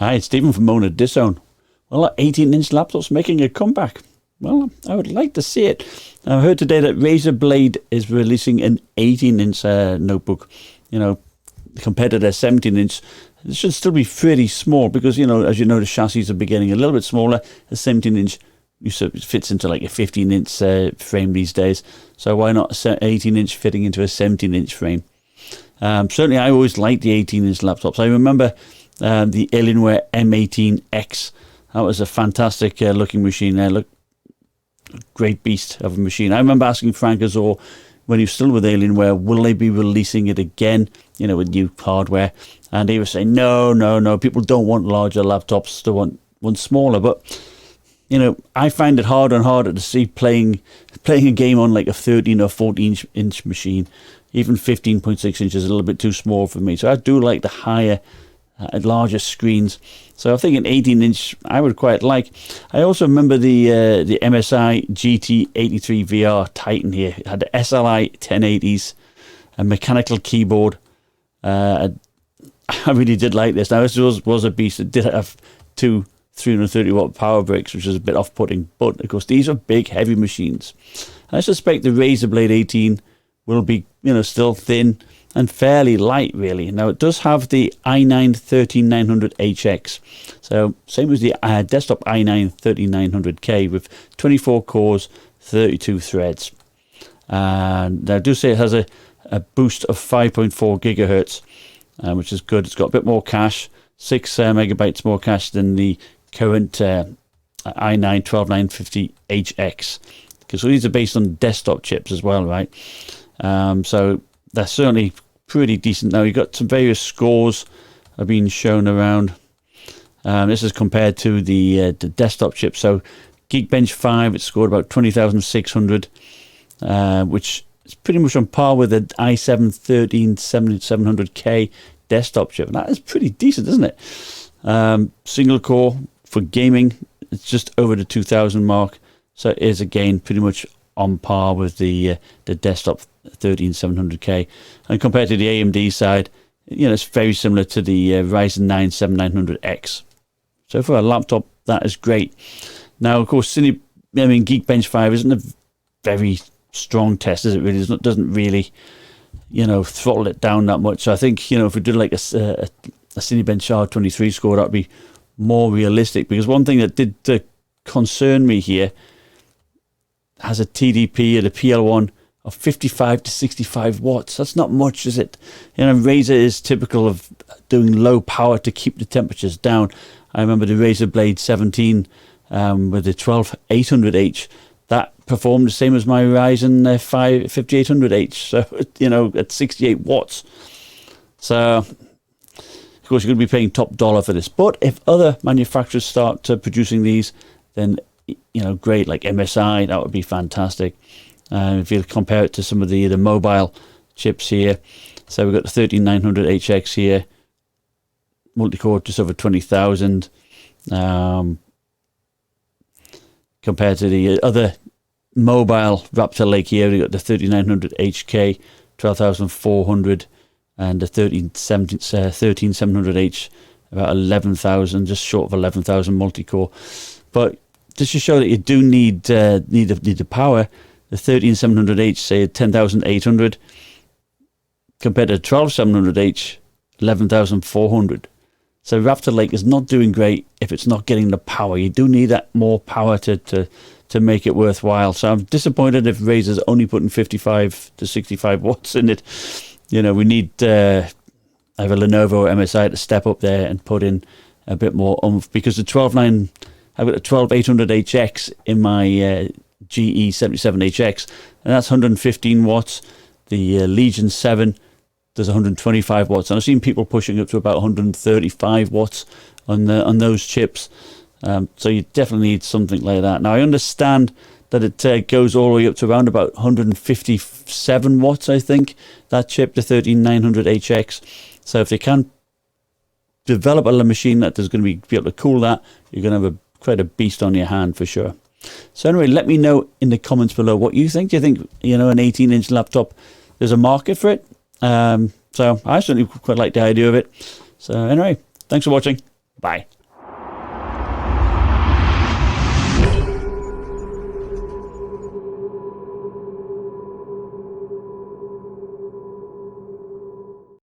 Hi, it's Stephen from Mona Disown. Well, 18-inch laptop's making a comeback. Well, I would like to see it. I heard today that Razer Blade is releasing an 18-inch notebook. You know, compared to their 17-inch, it should still be pretty small because, you know, as you know, the chassis are getting a little bit smaller. A 17-inch fits into like a 15-inch frame these days. So why not 18-inch fitting into a 17-inch frame? Certainly, I always liked the 18-inch laptops. I remember the Alienware M18X. That was a fantastic looking machine. Great beast of a machine. I remember asking Frank Azor when he was still with Alienware, will they be releasing it again, you know, with new hardware? And he was saying, no, people don't want larger laptops, they want one smaller. But, you know, I find it harder and harder to see playing a game on like a 13 or 14-inch machine. Even 15.6 inches is a little bit too small for me. So I do like the higher, larger screens. So I think an 18-inch I would quite like. I also remember the MSI GT83 VR Titan here. It had the SLI 1080s, a mechanical keyboard. I really did like this. Now this was a beast. It did have two 330-watt power bricks, which is a bit off-putting. But of course, these are big, heavy machines. I suspect the Razer Blade 18 will be, you know, still thin and fairly light, really. Now, it does have the i9-13900HX. So, same as the desktop i9-13900K with 24 cores, 32 threads. And I do say it has a boost of 5.4 gigahertz, which is good. It's got a bit more cache, 6 megabytes more cache than the current i9-12950HX. Because these are based on desktop chips as well, right? So they're certainly pretty decent. Now, you've got some various scores are being shown around. This is compared to the desktop chip. So Geekbench 5, it scored about 20,600, which is pretty much on par with the i7-13700K desktop chip. And that is pretty decent, isn't it? Single core for gaming, it's just over the 2,000 mark. So it is, again, pretty much on par with the desktop 13700K. And compared to the AMD side, you know, it's very similar to the Ryzen 9 7900X. So for a laptop, that is great. Now, of course, Geekbench 5 isn't a very strong test, is it really? It doesn't really, you know, throttle it down that much. So I think, you know, if we did like a Cinebench R23 score, that would be more realistic. Because one thing that did concern me here, has a TDP at a PL1 of 55 to 65 watts. That's not much, is it? You know, Razer is typical of doing low power to keep the temperatures down. I remember the Razer Blade 17 with the 12800H. That performed the same as my Ryzen 5800H. So, you know, at 68 watts. So, of course, you're going to be paying top dollar for this. But if other manufacturers start producing these, then, you know, great, like MSI, that would be fantastic. If you compare it to some of the mobile chips here, so we've got the 13900HX here, multi-core just over 20,000. Compared to the other mobile Raptor Lake here, we've got the 3900HK, 12,400, and the 13700H, about 11,000, just short of 11,000 multi-core. But just to show that you do need the power, the 13700H, say 10,800, compared to 12700H, 11,400. So Raptor Lake is not doing great if it's not getting the power. You do need that more power to make it worthwhile. So I'm disappointed if Razer's only putting 55 to 65 watts in it. You know, we need either Lenovo or MSI to step up there and put in a bit more oomph, because the I've got a 12800HX in my GE77HX, and that's 115 watts. The Legion 7 does 125 watts, and I've seen people pushing up to about 135 watts on those chips. So you definitely need something like that. Now, I understand that it goes all the way up to around about 157 watts, I think, that chip, the 13900HX. So if they can develop a machine that is going to be able to cool that, you're going to have quite a beast on your hand for sure. So anyway, let me know in the comments below what you think. Do you think, you know, an 18-inch laptop, there's a market for it? So I certainly quite like the idea of it. So anyway, thanks for watching. Bye.